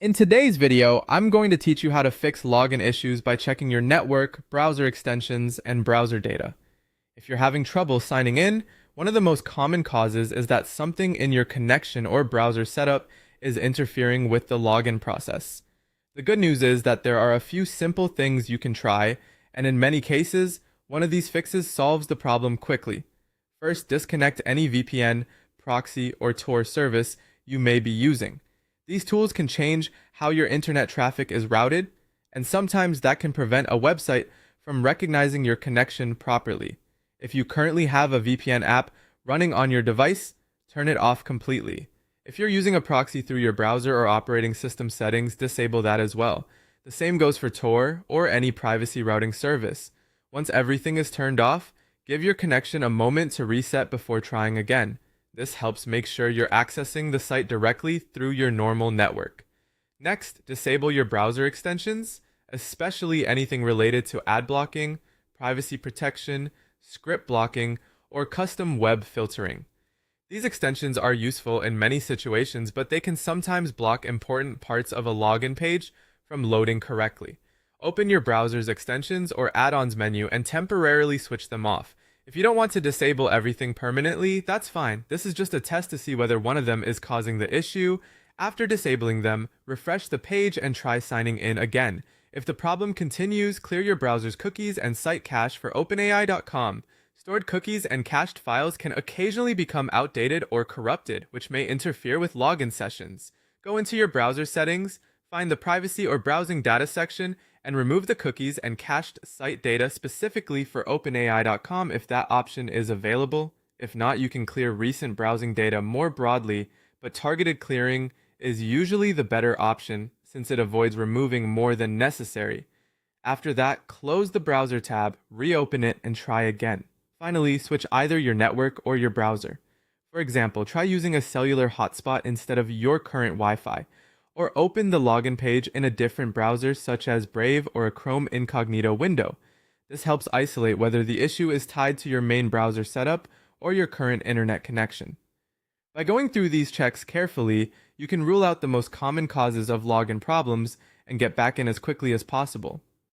In today's video, I'm going to teach you how to fix login issues by checking your network, browser extensions, and browser data. If you're having trouble signing in, one of the most common causes is that something in your connection or browser setup is interfering with the login process. The good news is that there are a few simple things you can try, and in many cases, one of these fixes solves the problem quickly. First, disconnect any VPN, proxy, or Tor service you may be using. These tools can change how your internet traffic is routed, and sometimes that can prevent a website from recognizing your connection properly. If you currently have a VPN app running on your device, turn it off completely. If you're using a proxy through your browser or operating system settings, disable that as well. The same goes for Tor or any privacy routing service. Once everything is turned off, give your connection a moment to reset before trying again. This helps make sure you're accessing the site directly through your normal network. Next, disable your browser extensions, especially anything related to ad blocking, privacy protection, script blocking, or custom web filtering. These extensions are useful in many situations, but they can sometimes block important parts of a login page from loading correctly. Open your browser's extensions or add-ons menu and temporarily switch them off. If you don't want to disable everything permanently, that's fine. This is just a test to see whether one of them is causing the issue. After disabling them, refresh the page and try signing in again. If the problem continues, clear your browser's cookies and site cache for OpenAI.com. Stored cookies and cached files can occasionally become outdated or corrupted, which may interfere with login sessions. Go into your browser settings, find the privacy or browsing data section, and remove the cookies and cached site data specifically for OpenAI.com if that option is available. If not, you can clear recent browsing data more broadly, but targeted clearing is usually the better option since it avoids removing more than necessary. After that, close the browser tab, reopen it, and try again. Finally, switch either your network or your browser. For example, try using a cellular hotspot instead of your current Wi-Fi, or open the login page in a different browser such as Brave or a Chrome incognito window. This helps isolate whether the issue is tied to your main browser setup or your current internet connection. By going through these checks carefully, you can rule out the most common causes of login problems and get back in as quickly as possible.